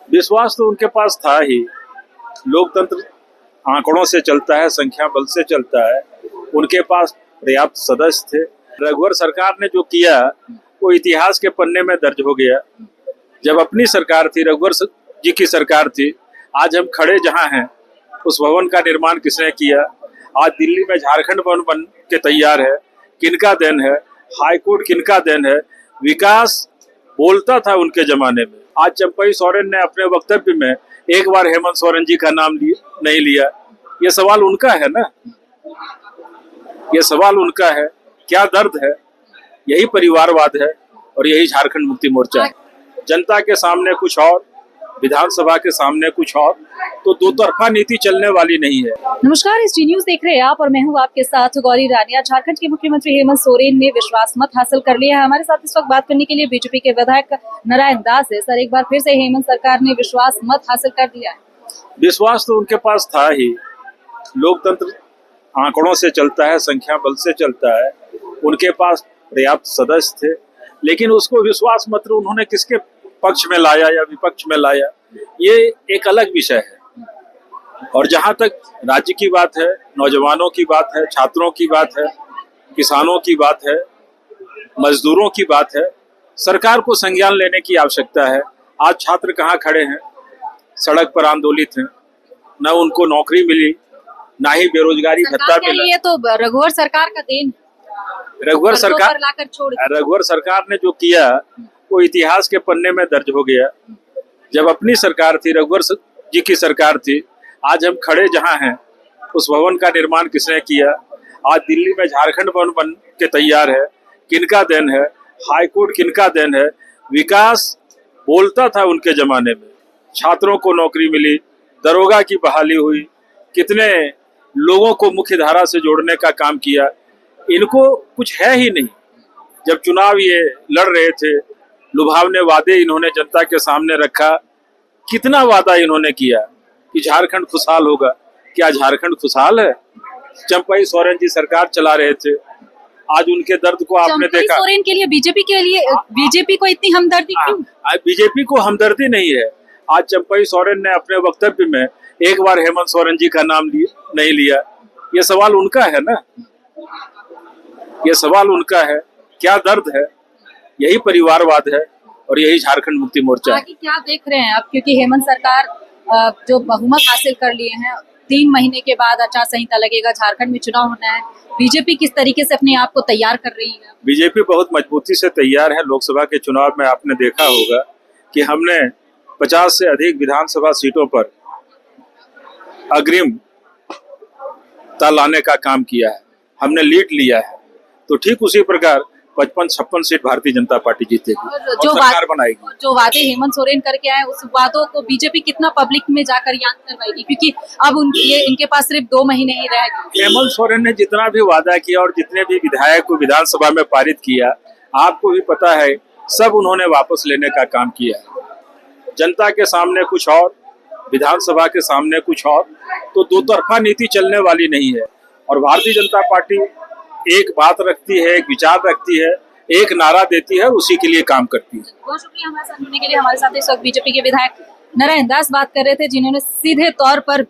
विश्वास तो उनके पास था ही। लोकतंत्र आंकड़ों से चलता है, संख्या बल से चलता है। उनके पास पर्याप्त सदस्य थे। रघुवर सरकार ने जो किया वो इतिहास के पन्ने में दर्ज हो गया। जब अपनी सरकार थी, रघुवर जी की सरकार थी, आज हम खड़े जहां हैं, उस भवन का निर्माण किसने किया? आज दिल्ली में झारखंड भवन बन के तैयार है, किनका देन है? हाईकोर्ट किनका देन है? विकास बोलता था उनके जमाने में। आज चंपई सोरेन ने अपने वक्तव्य में एक बार हेमंत सोरेन जी का नाम नहीं लिया। ये सवाल उनका है ना, ये सवाल उनका है। क्या दर्द है? यही परिवारवाद है और यही झारखंड मुक्ति मोर्चा है। जनता के सामने कुछ और, विधानसभा के सामने कुछ और, तो दो तरफा नीति चलने वाली नहीं है। नमस्कार, ST न्यूज देख रहे हैं आप और मैं हूं आपके साथ गौरी रानिया। झारखंड के मुख्यमंत्री हेमंत सोरेन ने विश्वास मत हासिल कर लिया है। हमारे साथ इस वक्त बात करने के लिए बीजेपी के विधायक नारायण दास है। सर, एक बार फिर से हेमंत सरकार ने विश्वास मत हासिल कर दिया है। विश्वास तो उनके पास था ही। लोकतंत्र आंकड़ों से चलता है, संख्या बल से चलता है। उनके पास पर्याप्त सदस्य थे, लेकिन उसको विश्वास मत उन्होंने किसके पक्ष में लाया या विपक्ष में लाया, ये एक अलग विषय है। और जहां तक राज्य की बात है, नौजवानों की बात है, छात्रों की बात है, किसानों की बात है, मजदूरों की बात है, सरकार को संज्ञान लेने की आवश्यकता है। आज छात्र कहाँ खड़े हैं? सड़क पर आंदोलित हैं। न उनको नौकरी मिली, ना ही बेरोजगारी भत्ता मिला। ये तो रघुवर सरकार का देन। रघुवर सरकार ने जो किया वो इतिहास के पन्ने में दर्ज हो गया। जब अपनी सरकार थी, रघुवर जी की सरकार थी, आज हम खड़े जहां हैं, उस भवन का निर्माण किसने किया? आज दिल्ली में झारखंड भवन बन के तैयार है, किनका देन है? हाईकोर्ट किनका देन है? विकास बोलता था उनके जमाने में। छात्रों को नौकरी मिली, दरोगा की बहाली हुई, कितने लोगों को मुख्य धारा से जोड़ने का काम किया। इनको कुछ है ही नहीं। जब चुनाव ये लड़ रहे थे, लुभावने वादे इन्होंने जनता के सामने रखा। कितना वादा इन्होंने किया कि झारखंड खुशहाल होगा। क्या झारखंड खुशहाल है? चंपई सोरेन जी सरकार चला रहे थे। आज उनके दर्द को आपने देखा। सोरेन के लिए बीजेपी को इतनी हमदर्दी क्यों? बीजेपी को हमदर्दी नहीं है। आज चंपई सोरेन ने अपने वक्तव्य में एक बार हेमंत सोरेन जी का नाम नहीं लिया। ये सवाल उनका है ना, ये सवाल उनका है। क्या दर्द है? यही परिवारवाद है और यही झारखंड मुक्ति मोर्चा है। क्या देख रहे हैं आप, क्योंकि हेमंत सरकार जो बहुमत हासिल कर लिए हैं, 3 महीने के बाद आचार संहिता लगेगा, झारखंड में चुनाव होना है, बीजेपी किस तरीके से अपने आप को तैयार कर रही है? बीजेपी बहुत मजबूती से तैयार है। लोकसभा के चुनाव में आपने देखा होगा कि हमने 50 से अधिक विधानसभा सीटों पर अग्रिमता लाने का काम किया है, हमने लीड लिया है। तो ठीक उसी प्रकार 55-56 सीट भारतीय जनता पार्टी जीतेगी और सरकार बनाएगी। जो वादे हेमंत सोरेन करके आए, उस वादों को बीजेपी कितना पब्लिक में जाकर याद करवाएगी? क्योंकि अब इनके पास सिर्फ 2 महीने ही रह गए। हेमंत सोरेन ने जितना भी वादा किया और जितने भी विधायक को विधानसभा में पारित किया, आपको भी पता है, सब उन्होंने वापस लेने का काम किया है। जनता के सामने कुछ और, विधानसभा के सामने कुछ और, तो दो तरफा नीति चलने वाली नहीं है। और भारतीय जनता पार्टी एक बात रखती है, एक विचार रखती है, एक नारा देती है, उसी के लिए काम करती है। बहुत शुक्रिया हमारे साथ जुड़ने के लिए। हमारे साथ इस वक्त बीजेपी के विधायक नारायण दास बात कर रहे थे, जिन्होंने सीधे तौर पर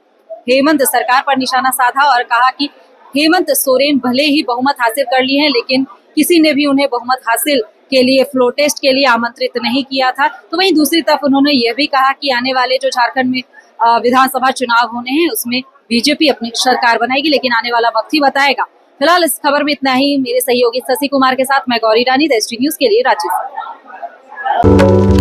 हेमंत सरकार पर निशाना साधा और कहा कि हेमंत सोरेन भले ही बहुमत हासिल कर लिए हैं, लेकिन किसी ने भी उन्हें बहुमत हासिल के लिए फ्लोर टेस्ट के लिए आमंत्रित नहीं किया था। तो वहीं दूसरी तरफ उन्होंने यह भी कहा कि आने वाले जो झारखंड में विधानसभा चुनाव होने हैं, उसमें बीजेपी अपनी सरकार बनाएगी, लेकिन आने वाला वक्त ही बताएगा। फिलहाल इस खबर में इतना ही। मेरे सहयोगी शशि कुमार के साथ मैं गौरी रानी, ST न्यूज के लिए रांची से।